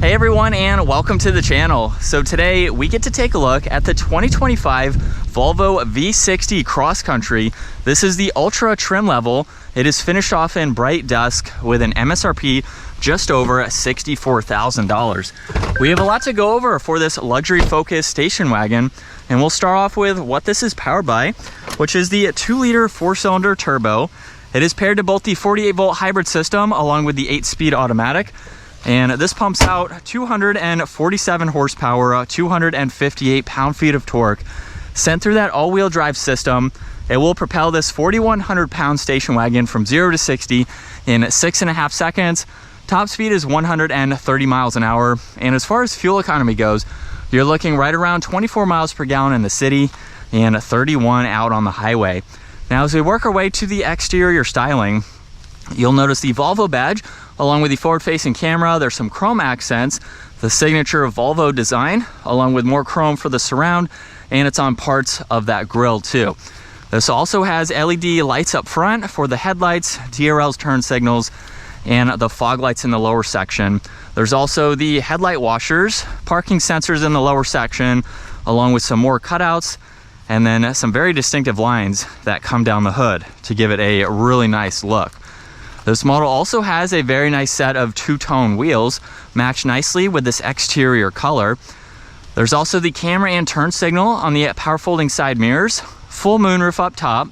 Hey everyone, and welcome to the channel. So today we get to take a look at the 2025 Volvo V60 Cross Country. This is the ultra trim level. It is finished off in bright dusk with an MSRP just over $64,000. We have a lot to go over for this luxury focused station wagon, and we'll start off with what this is powered by, which is the 2-liter 4-cylinder turbo. It is paired to both the 48-volt hybrid system along with the 8-speed automatic. And this pumps out 247 horsepower, 258 pound-feet of torque. Sent through that all-wheel drive system, it will propel this 4,100-pound station wagon from 0 to 60 in 6.5 seconds. Top speed is 130 miles an hour. And as far as fuel economy goes, you're looking right around 24 miles per gallon in the city and 31 out on the highway. Now, as we work our way to the exterior styling, you'll notice the Volvo badge along with the forward-facing camera. There's some chrome accents, the signature Volvo design, along with more chrome for the surround, and it's on parts of that grille too. This also has LED lights up front for the headlights, DRL's turn signals, and the fog lights in the lower section. There's also the headlight washers, parking sensors in the lower section, along with some more cutouts, and then some very distinctive lines that come down the hood to give it a really nice look. This model also has a very nice set of two-tone wheels, matched nicely with this exterior color. There's also the camera and turn signal on the power folding side mirrors, full moonroof up top.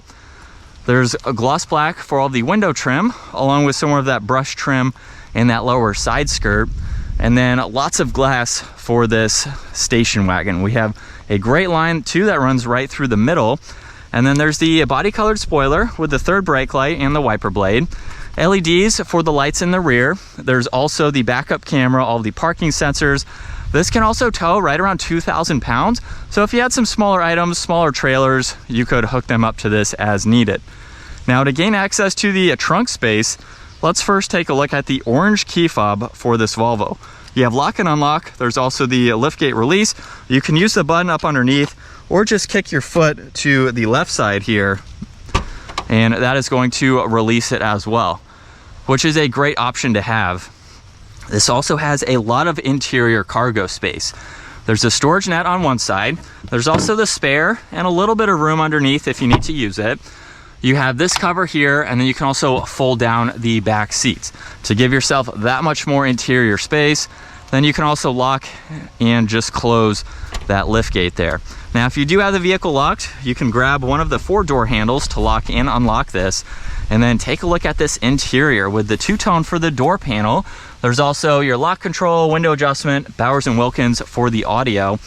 There's a gloss black for all the window trim, along with some more of that brush trim in that lower side skirt. And then lots of glass for this station wagon. We have a great line too that runs right through the middle. And then there's the body colored spoiler with the third brake light and the wiper blade. LEDs for the lights in the rear. There's also the backup camera, all the parking sensors. This can also tow right around 2,000 pounds. So if you had some smaller items, smaller trailers, you could hook them up to this as needed. Now, to gain access to the trunk space, let's first take a look at the orange key fob for this Volvo. You have lock and unlock. There's also the liftgate release. You can use the button up underneath or just kick your foot to the left side here, and that is going to release it as well, which is a great option to have. This also has a lot of interior cargo space. There's a storage net on one side. There's also the spare and a little bit of room underneath if you need to use it. You have this cover here, and then you can also fold down the back seats to give yourself that much more interior space. Then you can also lock and just close that lift gate there. Now, if you do have the vehicle locked, you can grab one of the 4 door handles to lock and unlock this. And then take a look at this interior with the two-tone for the door panel. There's also your lock control, window adjustment, Bowers & Wilkins for the audio.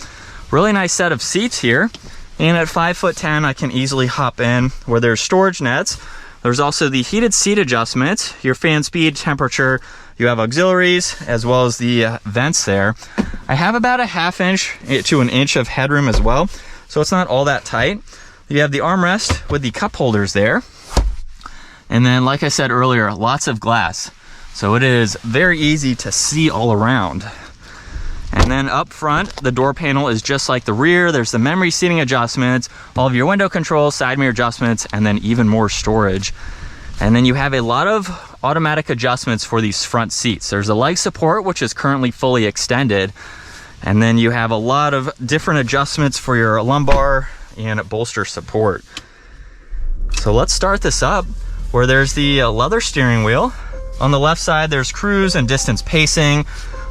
Really nice set of seats here. And at 5'10", I can easily hop in where there's storage nets. There's also the heated seat adjustments, your fan speed, temperature. You have auxiliaries as well as the vents there. I have about a 1/2 inch to an inch of headroom as well, so it's not all that tight. You have the armrest with the cup holders there. And then, like I said earlier, lots of glass. So it is very easy to see all around. And then up front, the door panel is just like the rear. There's the memory seating adjustments, all of your window controls, side mirror adjustments, and then even more storage. And then you have a lot of automatic adjustments for these front seats. There's a leg support, which is currently fully extended. And then you have a lot of different adjustments for your lumbar and bolster support. So let's start this up where there's the leather steering wheel. On the left side, there's cruise and distance pacing.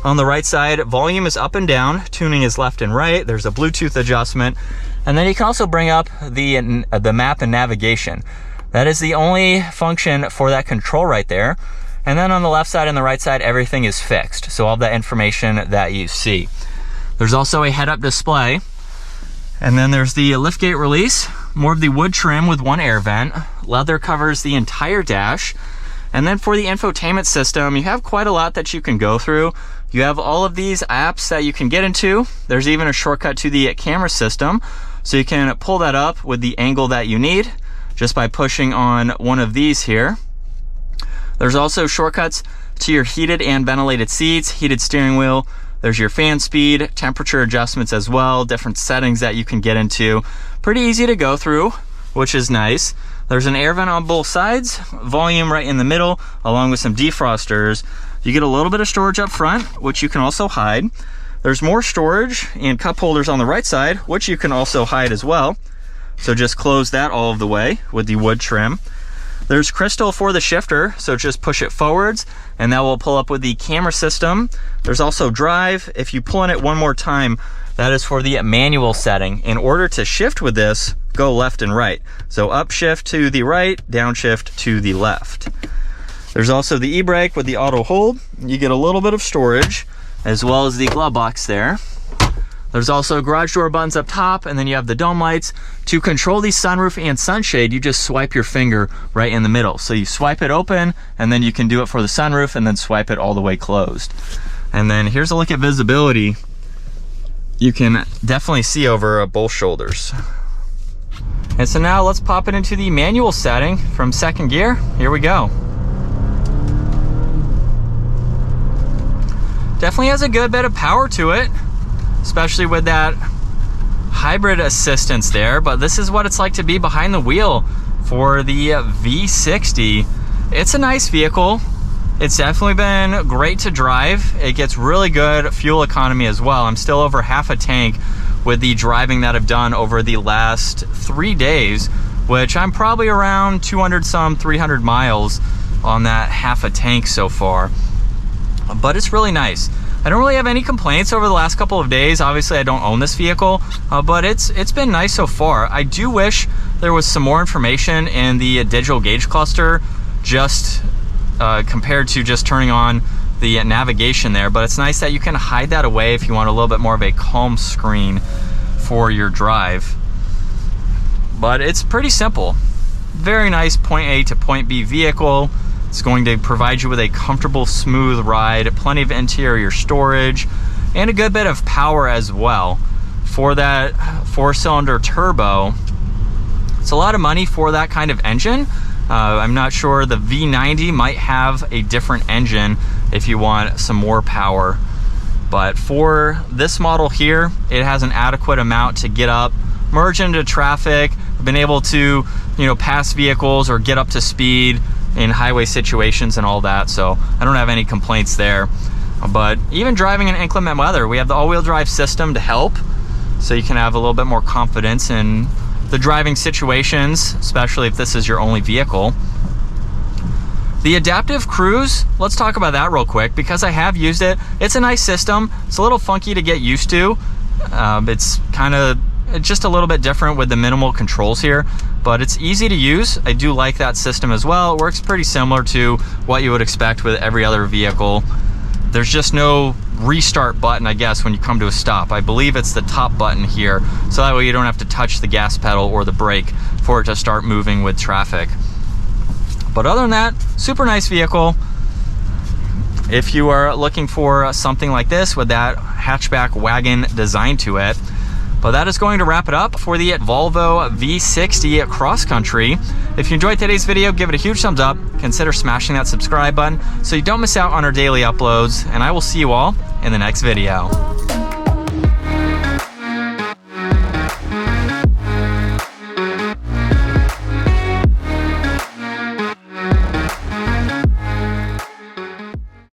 On the right side, volume is up and down, tuning is left and right. There's a Bluetooth adjustment. And then you can also bring up the map and navigation. That is the only function for that control right there. And then on the left side and the right side, everything is fixed. So all that information that you see. There's also a head-up display. And then there's the liftgate release, more of the wood trim with one air vent. Leather covers the entire dash. And then for the infotainment system, you have quite a lot that you can go through. You have all of these apps that you can get into. There's even a shortcut to the camera system. So you can pull that up with the angle that you need just by pushing on one of these here. There's also shortcuts to your heated and ventilated seats, heated steering wheel. There's your fan speed, temperature adjustments as well, different settings that you can get into. Pretty easy to go through, which is nice. There's an air vent on both sides, volume right in the middle, along with some defrosters. You get a little bit of storage up front, which you can also hide. There's more storage and cup holders on the right side, which you can also hide as well. So just close that all of the way with the wood trim. There's crystal for the shifter, so just push it forwards and that will pull up with the camera system. There's also drive. If you pull on it one more time, that is for the manual setting. In order to shift with this, go left and right. So up shift to the right, down shift to the left. There's also the e-brake with the auto hold. You get a little bit of storage, as well as the glove box there. There's also garage door buttons up top, and then you have the dome lights. To control the sunroof and sunshade, you just swipe your finger right in the middle. So you swipe it open, and then you can do it for the sunroof, and then swipe it all the way closed. And then here's a look at visibility. You can definitely see over both shoulders. And so now let's pop it into the manual setting from second gear. Here we go. Definitely has a good bit of power to it, especially with that hybrid assistance there, but this is what it's like to be behind the wheel for the V60. It's a nice vehicle. It's definitely been great to drive. It gets really good fuel economy as well. I'm still over half a tank with the driving that I've done over the last 3 days, which I'm probably around 300 miles on that half a tank so far. But it's really nice. I don't really have any complaints over the last couple of days. Obviously I don't own this vehicle, but it's been nice so far. I do wish there was some more information in the digital gauge cluster, just compared to just turning on the navigation there, but it's nice that you can hide that away if you want a little bit more of a calm screen for your drive. But it's pretty simple. Very nice point A to point B vehicle. It's going to provide you with a comfortable, smooth ride, plenty of interior storage, and a good bit of power as well. For that 4-cylinder turbo, it's a lot of money for that kind of engine. I'm not sure, the V90 might have a different engine if you want some more power. But for this model here, it has an adequate amount to get up, merge into traffic, been able to, pass vehicles or get up to speed in highway situations and all that, so I don't have any complaints there. But even driving in inclement weather, we have the all-wheel drive system to help, so you can have a little bit more confidence in the driving situations, especially if this is your only vehicle. The adaptive cruise, let's talk about that real quick because I have used it. It's a nice system. It's a little funky to get used to. It's just a little bit different with the minimal controls here, but it's easy to use. I do like that system as well. It works pretty similar to what you would expect with every other vehicle. There's just no restart button, I guess, when you come to a stop. I believe it's the top button here, so that way you don't have to touch the gas pedal or the brake for it to start moving with traffic. But other than that, super nice vehicle. If you are looking for something like this with that hatchback wagon design to it. But that is going to wrap it up for the Volvo V60 Cross Country. If you enjoyed today's video, give it a huge thumbs up. Consider smashing that subscribe button so you don't miss out on our daily uploads. And I will see you all in the next video.